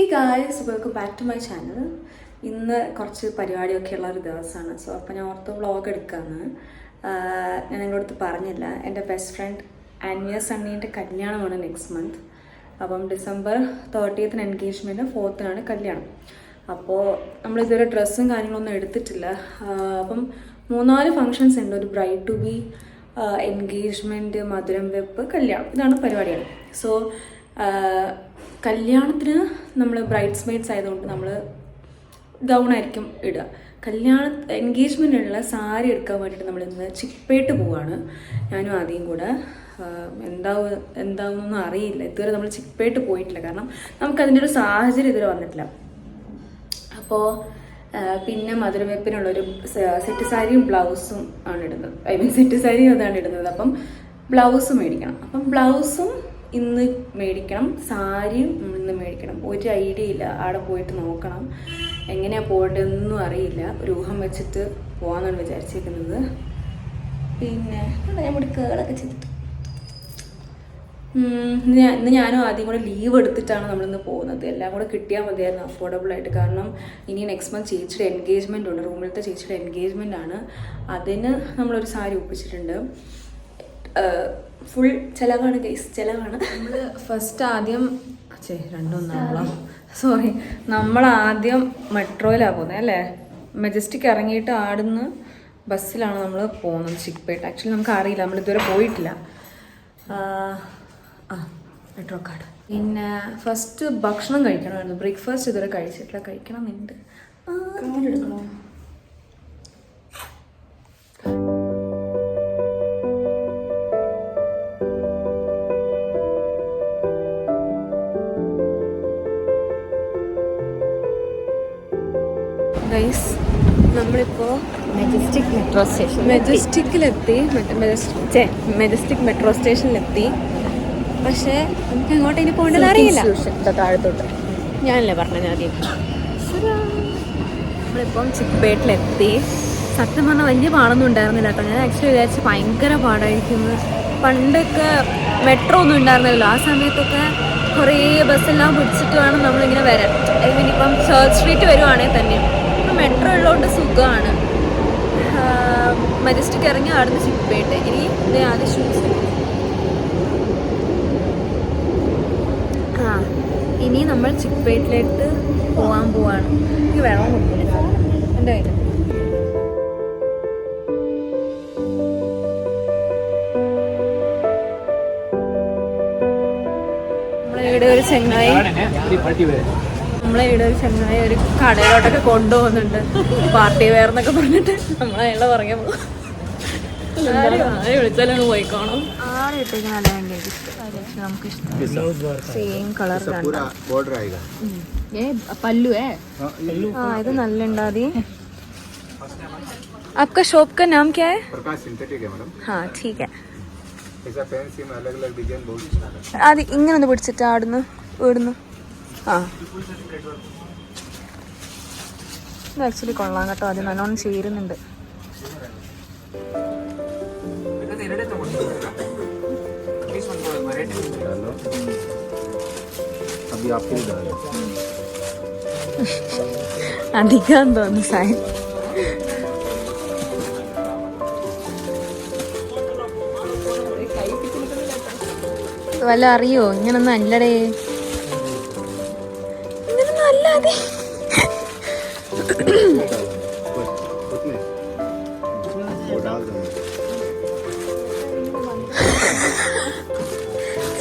Hey guys, welcome back to my channel. ഇന്ന് കുറച്ച് പരിപാടിയൊക്കെ ഉള്ള ഒരു ദിവസമാണ്. സോ അപ്പോൾ ഞാൻ ഓർത്ത് വ്ളോഗ് എടുക്കാമെന്ന്. ഞാൻ നിങ്ങളടുത്ത് പറഞ്ഞില്ല, എൻ്റെ ബെസ്റ്റ് ഫ്രണ്ട് ആൻവിയ സണ്ണീൻ്റെ കല്യാണമാണ് നെക്സ്റ്റ് മന്ത്. അപ്പം December 30th എൻഗേജ്മെൻറ്റ്, 4th കല്യാണം. അപ്പോൾ നമ്മളിതുവരെ ഡ്രസ്സും കാര്യങ്ങളൊന്നും എടുത്തിട്ടില്ല. അപ്പം 3-4 ഫങ്ഷൻസ് ഉണ്ട്. ഒരു ബ്രൈഡ് ടു ബി, എൻഗേജ്മെൻറ്റ്, മധുരം വെപ്പ്, കല്യാണം. ഇതാണ് പരിപാടികൾ. സോ കല്യാണത്തിന് നമ്മൾ ബ്രൈഡ്സ് മെയ്ഡ്സ് ആയതുകൊണ്ട് നമ്മൾ ഗൗൺ ആയിരിക്കും ഇടുക. എൻഗേജ്മെൻറ്റിനുള്ള സാരി എടുക്കാൻ വേണ്ടിയിട്ട് നമ്മളിന്ന് ചിക്പേട്ട് പോവുകയാണ്. ഞാനും ആദ്യം കൂടെ. എന്താവുന്നൊന്നും അറിയില്ല. ഇതുവരെ നമ്മൾ ചിക്പേട്ട് പോയിട്ടില്ല, കാരണം നമുക്കതിൻ്റെ ഒരു സാഹചര്യം ഇതുവരെ വന്നിട്ടില്ല. അപ്പോൾ പിന്നെ മധുരവെപ്പിനുള്ളൊരു സെറ്റ് സാരിയും ബ്ലൗസും ആണ് ഇടുന്നത്. സെറ്റ് സാരിയും അതാണ് ഇടുന്നത്. അപ്പം ബ്ലൗസ് മേടിക്കണം. അപ്പം ബ്ലൗസും ഇന്ന് മേടിക്കണം, സാരിയും ഇന്ന് മേടിക്കണം. ഒരു ഐഡിയ ഇല്ല, അവിടെ പോയിട്ട് നോക്കണം. എങ്ങനെയാണ് പോകേണ്ടതെന്നും അറിയില്ല. ഒരു ഊഹം വെച്ചിട്ട് പോകാമെന്നാണ് വിചാരിച്ചിരിക്കുന്നത്. പിന്നെ ഞാൻ ഇവിടെ കേളൊക്കെ ചെയ്തിട്ട് ഇന്ന് ഞാനും ആദ്യം കൂടെ ലീവ് എടുത്തിട്ടാണ് നമ്മളിന്ന് പോകുന്നത്. എല്ലാം കൂടെ കിട്ടിയാൽ മതിയായിരുന്നു അഫോർഡബിൾ ആയിട്ട്. കാരണം ഇനി നെക്സ്റ്റ് മന്ത് ചേച്ചിയുടെ എൻഗേജ്മെൻ്റ് ഉണ്ട്. റൂമിലത്തെ ചേച്ചിയുടെ എൻഗേജ്മെൻ്റ് ആണ്. അതിന് നമ്മളൊരു സാരി ഒപ്പിച്ചിട്ടുണ്ട്. ഫുൾ ചിലവാണ് ഗൈസ്, ചിലവാണ്. നമ്മൾ ഫസ്റ്റ് ആദ്യം നമ്മൾ ആദ്യം മെട്രോയിലാണ് പോകുന്നത് അല്ലേ. മെജസ്റ്റിക് ഇറങ്ങിയിട്ട് ആടുന്ന് ബസ്സിലാണ് നമ്മൾ പോകുന്നത് ചിക്പേട്ട്. ആക്ച്വലി നമുക്ക് അറിയില്ല, നമ്മളിതുവരെ പോയിട്ടില്ല. Metro card. പിന്നെ ഫസ്റ്റ് ഭക്ഷണം കഴിക്കണമായിരുന്നു. ബ്രേക്ക്ഫാസ്റ്റ് ഇതുവരെ കഴിച്ചിട്ടില്ല, കഴിക്കണം എന്നുണ്ട്. എടുക്കണോ? ഗൈസ്, നമ്മളിപ്പോൾ മെജസ്റ്റിക് മെട്രോ സ്റ്റേഷനിലെത്തി. പക്ഷേ നമുക്ക് എങ്ങോട്ട് ഇനി പോകേണ്ടത് അറിയില്ല. താഴത്തോട്ട് ഞാനല്ലേ പറഞ്ഞത് ആദ്യം. നമ്മളിപ്പം ചിക്പേട്ടിലെത്തി. സത്യം പറഞ്ഞാൽ വലിയ പാടൊന്നും ഉണ്ടായിരുന്നില്ല കേട്ടോ. ഞാൻ ആക്ച്വലി വിചാരിച്ച് ഭയങ്കര പാടായിരിക്കുന്നു. പണ്ടൊക്കെ മെട്രോ ഒന്നും ഉണ്ടായിരുന്നല്ലോ. ആ സമയത്തൊക്കെ കുറേ ബസ്സെല്ലാം പിടിച്ചിട്ട് വേണം നമ്മളിങ്ങനെ വരാൻ. ഇനിയിപ്പം ചർച്ച് സ്ട്രീറ്റ് വരുവാണെങ്കിൽ തന്നെയും മെട്രോ ഉള്ളതുകൊണ്ട് സുഖമാണ്. മജസ്റ്റിക് ഇറങ്ങി അവിടുന്ന് ചിക്പേട്ട്. ഇനി ആദ്യം ഷൂസ്. ഇനി നമ്മൾ ചിക്പേട്ടിലേക്ക് പോവാൻ പോവാണ്. എനിക്ക് വെള്ളം കൊടുക്കില്ല എൻ്റെ കയ്യിൽ. നമ്മളിവിടെ ഒരു ചെങ്ങായി ഒരു കടയിലോട്ടൊക്കെ കൊണ്ടുപോകുന്നുണ്ട്. പാർട്ടി വെയർ എന്നൊക്കെ പറഞ്ഞിട്ട് നമ്മളയാളുടെ പുറകെ പോകും. വിളിച്ചാലും പോയിക്കോണം. ആടെ ഇട്ടേക്ക് നല്ല നമുക്ക് ഇഷ്ടം. സെയിം കളർ പല്ലു ഇത് നല്ല ഉണ്ടാതി. आपका शॉप का नाम क्या है? प्रकाश सिंथेटिक है मैडम. हाँ ठीक है. ऐसा फैंसी में अलग-अलग डिजाइन बहुत है. അത് ഇങ്ങനെ ഒന്ന് പിടിച്ചിട്ട് ആടുന്നു വീടുന്നു. ഇത് ആക്ച്വലി കൊള്ളാം കേട്ടോ. അത് നല്ലോണം ചേരുന്നുണ്ട്. അധികം തോന്നുന്നു സായി. വല്ല അറിയോ? ഇങ്ങനൊന്നും അല്ലടേ, ഇങ്ങനൊന്നും അല്ലാതെ.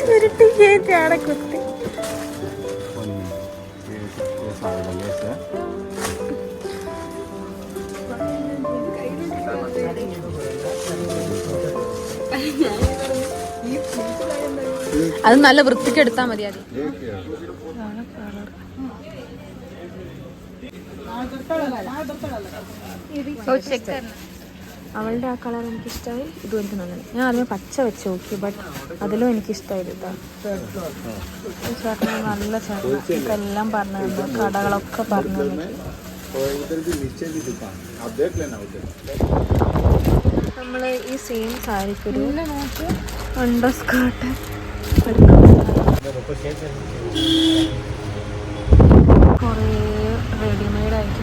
ചുരുട്ടിക്കേറ്റാണ് കുത്തി. അത് നല്ല വൃത്തിക്ക് എടുത്താൽ മതി. അത് അവളുടെ ആ കളർ എനിക്കിഷ്ടമായി. ഇതും എനിക്ക് നല്ലത്. ഞാൻ ആദ്യമേ പച്ച വെച്ച് നോക്കി, ബട്ട് അതിലും എനിക്കിഷ്ടമായത് കേട്ടോ. ചേട്ടന് നല്ല ചേട്ടൻ ഇതെല്ലാം പറഞ്ഞു തന്നു, കടകളൊക്കെ പറഞ്ഞു തന്നു. നമ്മൾ ഈ സെയിം സാരിക്കൊരു അണ്ടർ സ്കേർട്ട് എടുക്കാം.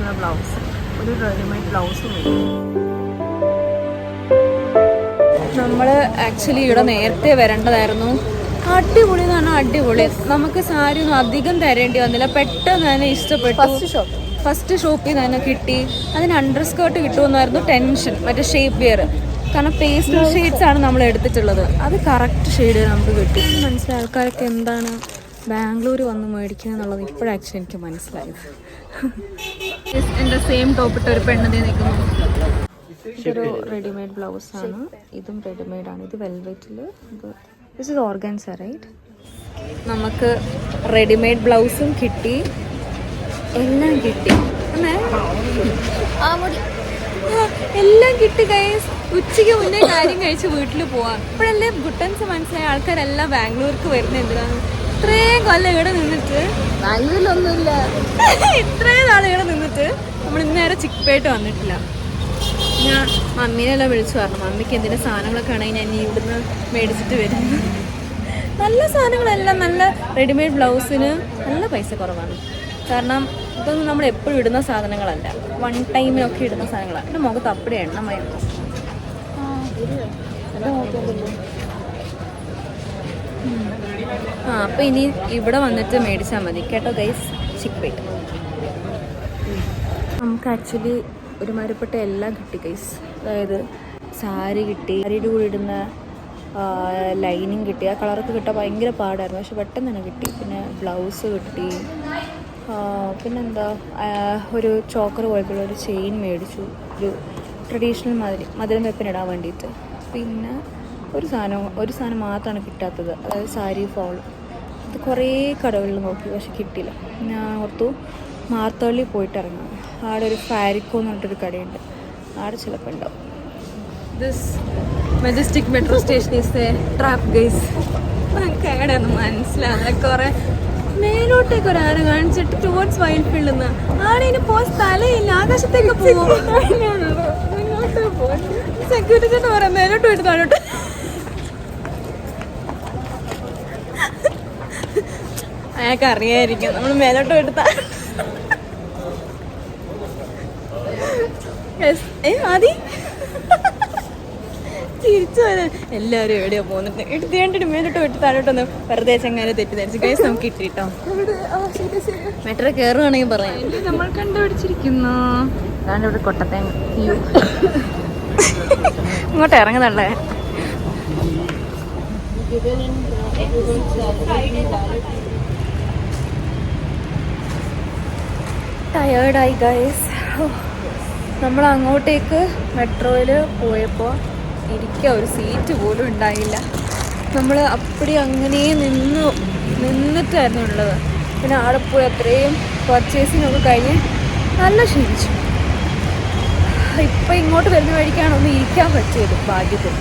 കിട്ടുന്ന ബ്ലൗസ്, ഒരു റെഡിമെയ്ഡ് ബ്ലൗസും വരും. നമ്മൾ ആക്ച്വലി ഇവിടെ നേരത്തെ വരേണ്ടതായിരുന്നു. അടിപൊളി എന്ന് പറഞ്ഞാൽ അടിപൊളി. നമുക്ക് സാരി ഒന്നും അധികം തരേണ്ടി വന്നില്ല, പെട്ടെന്ന് തന്നെ ഇഷ്ടപ്പെട്ടു. ഫസ്റ്റ് ഷോപ്പിൽ നിന്ന് തന്നെ കിട്ടി. അതിന് അണ്ടർ സ്കേർട്ട് കിട്ടുമെന്നായിരുന്നു ടെൻഷൻ, മറ്റേ ഷേപ്പ് വെയർ. കാരണം പേസ്റ്റൽ ഷെയ്ഡ്സ് ആണ് നമ്മൾ എടുത്തിട്ടുള്ളത്, അത് കറക്റ്റ് ഷെയ്ഡ് നമുക്ക് കിട്ടി. മനസ്സിലായ ആൾക്കാരൊക്കെ എന്താണ് ബാംഗ്ലൂർ വന്ന് മേടിക്കുക എന്നുള്ളത് ഇപ്പോഴാക്ച്വലി എനിക്ക് മനസ്സിലായത്. എൻ്റെ സെയിം ടോപ്പിട്ട് ഒരു പെണ്ണതേ നിൽക്കുന്നു. ഇതൊരു റെഡിമെയ്ഡ് ബ്ലൗസാണ്, ഇതും റെഡിമെയ്ഡാണ്. ഇത് വെൽവെറ്റിൽ, ദിസ് ഇസ് ഓർഗൻസ റൈറ്റ്. നമുക്ക് റെഡിമെയ്ഡ് ബ്ലൗസും കിട്ടി, എല്ലാം കിട്ടി, എല്ലാം കിട്ടി ഗൈസ്. ഉച്ചയ്ക്ക് മുന്നേ കാര്യം കഴിച്ച് വീട്ടിൽ പോവാം. ഇപ്പോഴല്ലേ ഗുട്ടൻസ് മനസ്സിലായ ആൾക്കാരെല്ലാം ബാംഗ്ലൂർക്ക് വരുന്നത് എന്തിനാണ്? ഇത്രയും കൊല്ലം ഇവിടെ നിന്നിട്ട്, ബാംഗ്ലൂരിലൊന്നുമില്ല, ഇത്രയും നാൾ ഇവിടെ നിന്നിട്ട് നമ്മൾ ഇന്നേരം ചിക്ക്പേട്ട് വന്നിട്ടില്ല. ഞാൻ മമ്മീനെല്ലാം വിളിച്ചു പറഞ്ഞു, മമ്മിക്ക് എന്തിൻ്റെ സാധനങ്ങളൊക്കെ ആണെങ്കിൽ ഞാൻ ഇവിടുന്ന് മേടിച്ചിട്ട് വരുന്നു. നല്ല സാധനങ്ങളെല്ലാം, നല്ല റെഡിമെയ്ഡ് ബ്ലൗസിന് നല്ല പൈസ കുറവാണ്. കാരണം ഇതൊന്നും നമ്മൾ എപ്പോഴും ഇടുന്ന സാധനങ്ങളല്ല, വൺ ടൈമിനൊക്കെ ഇടുന്ന സാധനങ്ങളാണ്. എൻ്റെ മുഖത്ത് അപ്പടി എണ്ണമായിരുന്നു. അപ്പോൾ ഇനി ഇവിടെ വന്നിട്ട് മേടിച്ചാൽ മതി കേട്ടോ ഗൈസ്, ചിക്ക്പേട്ട്. നമുക്ക് ആക്ച്വലി ഒരുമാതിരിപ്പെട്ട എല്ലാം കിട്ടി ഗൈസ്. അതായത് സാരി കിട്ടി, സാരിയുടെ കൂടെ ഇടുന്ന ലൈനിങ് കിട്ടി. ആ കളറൊക്കെ കിട്ടാൻ ഭയങ്കര പാടായിരുന്നു, പക്ഷെ പെട്ടെന്ന് തന്നെ കിട്ടി. പിന്നെ ബ്ലൗസ് കിട്ടി, പിന്നെന്താ ഒരു ചോക്കർ പോലത്തുള്ള ഒരു ചെയിൻ മേടിച്ചു, ഒരു ട്രഡീഷണൽ മാതിരി മധുരം വെപ്പിനിടാൻ വേണ്ടിയിട്ട്. പിന്നെ ഒരു സാധനം മാത്രമാണ് കിട്ടാത്തത്, അതായത് സാരി ഫോൾ. അത് കുറേ കടകളിൽ നോക്കി, പക്ഷെ കിട്ടിയില്ല. ഞാൻ ഓർത്തു മാർത്തള്ളി പോയിട്ട് ഇറങ്ങാം. അവിടെ ഒരു ഫാരിക്കോ എന്ന് പറഞ്ഞിട്ടൊരു കടയുണ്ട്, അവിടെ ചിലപ്പോൾ ഉണ്ടാവും. This majestic metro station is A trap guys. നമുക്ക് എവിടെയൊന്നും മനസ്സിലാകുന്നില്ല. കുറേ മേലോട്ടേക്ക് ഒരാറ് കാണിച്ചിട്ട് ടുവേർഡ്സ് വൈൽഡ്ഫീൽഡ് നിന്ന് ആടെ ഇനി പോകാൻ സ്ഥലമില്ല, ആകാശത്തേക്ക് പോകും. സെക്യൂരിറ്റി ചേട്ടൻ പറയാം മേലോട്ട് പോയിട്ട് താഴോട്ട്. അയാൾക്ക് അറിയായിരിക്കും നമ്മൾ മേലോട്ട് പോയിട്ട് ആദി തിരിച്ചു വരാൻ എല്ലാവരും എവിടെയോ പോകുന്നുണ്ട്. എടുത്തേണ്ടിട്ട് മേലോട്ട് വിട്ട് താഴോട്ടൊന്ന് വെറുതെ ചങ്ങനെ തെറ്റിദ്ധരിച്ച് ഗൈസ് നമുക്ക് ഇട്ടിട്ടോ. മെട്രോ കയറുവാണെങ്കിൽ പറയാം. നമ്മൾ കണ്ടുപിടിച്ചിരിക്കുന്നു. അതാണ് ഇവിടെ കൊട്ടത്തേങ്ങ ഇങ്ങോട്ട് ഇറങ്ങുന്നുള്ളേ. ടയേർഡായി ഗൈസ്. നമ്മൾ അങ്ങോട്ടേക്ക് മെട്രോയിൽ പോയപ്പോൾ ഇരിക്കാൻ ഒരു സീറ്റ് പോലും ഉണ്ടായില്ല. നമ്മൾ അപ്പടി അങ്ങനെ നിന്നിട്ടായിരുന്നു ഉള്ളത്. പിന്നെ അവിടെ പോയി അത്രയും പർച്ചേസിങ്ങൊക്കെ കഴിഞ്ഞ് നല്ല ക്ഷീണിച്ചു. ഇപ്പം ഇങ്ങോട്ട് വരുന്ന വഴിക്കാണ് ഒന്ന് ഇരിക്കാൻ പറ്റിയത് ഭാഗ്യത്തിൽ.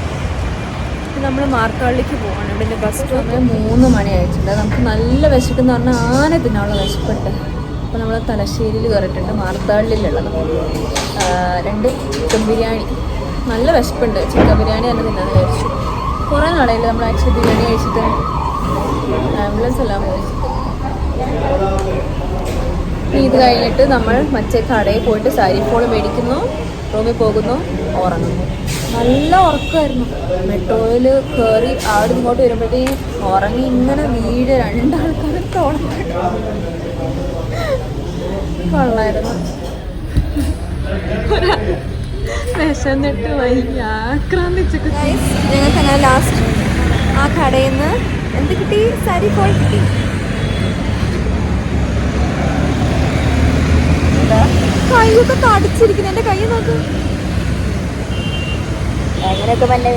നമ്മൾ മാർത്താളിലേക്ക് പോവാണ്. ഇവിടെ ബസ് സ്റ്റോപ്പ് 3 മണി ആയിട്ടുണ്ട്. നമുക്ക് നല്ല വിശക്കെന്ന് പറഞ്ഞാൽ ആന തിന്നാനുള്ള വിശപ്പുണ്ട്. അപ്പോൾ നമ്മൾ തലശ്ശേരിയിൽ കയറിയിട്ടുണ്ട്, മാർത്താളിലുള്ളത്. 2 ചിക്കൻ ബിരിയാണി, നല്ല വിശപ്പുണ്ട്. ചിക്കൻ ബിരിയാണി തന്നെ തിന്നാന്ന് വിചാരിച്ചു. കുറേ നാളായില്ല നമ്മൾ ആക്ച്വലി ബിരിയാണി കഴിച്ചിട്ട്. ആംബുലൻസ് എല്ലാം കഴിച്ചിട്ട് ഇത് കഴിഞ്ഞിട്ട് നമ്മൾ മറ്റേ കടയിൽ പോയിട്ട് സാരി ഫോൾ മേടിക്കുന്നു, റൂമിൽ പോകുന്നു, ഉറങ്ങുന്നു. നല്ല ഉറക്കമായിരുന്നു. മെട്രോയിൽ കയറി അവിടെ ഇങ്ങോട്ട് വരുമ്പോഴത്തേക്കും ഉറങ്ങി ഇങ്ങനെ വീട് 2 ആൾക്കാരൊക്കെ കൊള്ളായിരുന്നു. വിശന്നിട്ട് വൈകി ആക്രാന്തിച്ചൊക്കെ. ഞങ്ങൾക്ക് അങ്ങനെ ലാസ്റ്റ് ആ കടയിൽ നിന്ന് എന്ത് കിട്ടി? സാരി ഫോൾ കിട്ടി. കൈയൊക്കെ തടിച്ചിരിക്കുന്നു. എൻ്റെ കൈ നോക്ക്. അങ്ങനെയൊക്കെ തന്നെ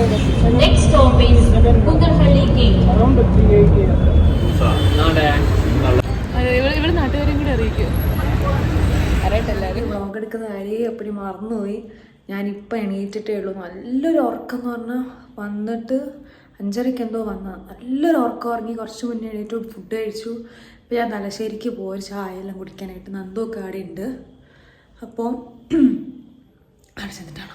ഇവിടെ നാട്ടുകാരും കൂടെ അറിയിക്കും. അറിയട്ടെല്ലാവരും. വ്ളോഗ് എടുക്കുന്ന കാര്യം എപ്പോഴും മറന്നുപോയി. ഞാനിപ്പോൾ എണീറ്റിട്ടേ ഉള്ളൂ. നല്ലൊരു ഉറക്കം എന്ന് പറഞ്ഞാൽ വന്നിട്ട് 5:30 എന്തോ വന്നാൽ നല്ലൊരു ഉറക്കം ഉറങ്ങി. കുറച്ച് മുന്നേ എണീറ്റ് ഫുഡ് കഴിച്ചു. അപ്പോൾ ഞാൻ തലശ്ശേരിക്ക് പോയി ചായ എല്ലാം കുടിക്കാനായിട്ട്. നന്ദുവൊക്കെ അവിടെ ഉണ്ട്. അപ്പോൾ അവിടെ ചെന്നിട്ടാണോ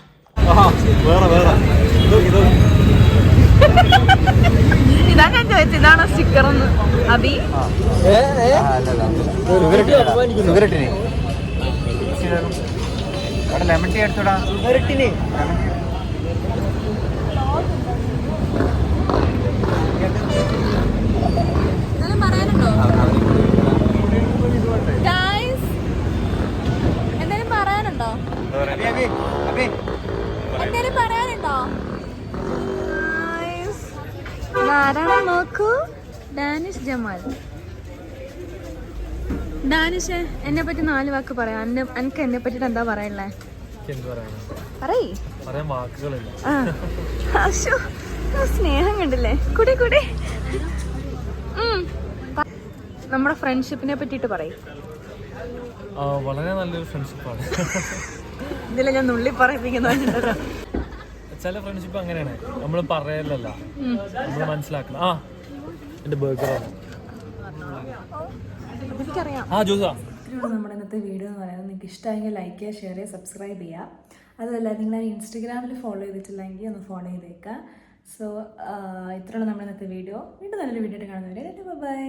ഇതാ ഞാൻ ചോദിച്ചത്, ഇതാണോ സ്റ്റിക്കർ ഒന്ന് അബി? ടേസ്റ്റ് ചെയ്താലും അവിടെ ലെമൺ ടീ എടുത്തോടാ. പറയാനുണ്ടോ ഗായ്സ്? എന്തെങ്കിലും പറയാനുണ്ടോ? എന്തെങ്കിലും പറയാനുണ്ടോ? ആരാണോ നോക്കൂ, ഡാനിഷ് ജമാൽ. ഡാനിഷ്, എന്നെ പറ്റി 4 വാക്ക് പറയാം. എനിക്ക് എന്നെ പറ്റിട്ട് എന്താ പറയണ്ടേ? പറയ്. സ്നേഹം കണ്ടില്ലേ? കുടി കുടി. നമ്മുടെ ഫ്രണ്ട്ഷിപ്പിനെ പറ്റിട്ട് പറയും. വളരെ നല്ലൊരു ഫ്രണ്ട്ഷിപ്പാണ്. ഇതില്ല ഞാൻ നുള്ളി പറയിപ്പിക്കുന്ന ചില ഫ്രണ്ട്ഷിപ്പ് അങ്ങനെയാണ്, നമ്മൾ പറയലല്ല, നമ്മൾ മനസ്സിലാക്കണം. എന്റെ ബർഗറാണ്. എനിക്കറിയാം. നമ്മുടെ ഇന്നത്തെ വീഡിയോ എന്ന് പറയുന്നത് നിങ്ങൾക്ക് ഇഷ്ടമായെങ്കിൽ ലൈക്ക് ചെയ്യുക, ഷെയർ ചെയ്യുക, സബ്സ്ക്രൈബ് ചെയ്യുക. അതുമല്ല നിങ്ങൾ ഇൻസ്റ്റഗ്രാമിൽ ഫോളോ ചെയ്തിട്ടില്ലെങ്കിൽ ഒന്ന് ഫോളോ ചെയ്തേക്കുക. സോ ഇത്രയുള്ള നമ്മുടെ ഇന്നത്തെ വീഡിയോ. വീണ്ടും നല്ലൊരു വീഡിയോ ആയിട്ട് കാണുന്നവരെ ബൈ.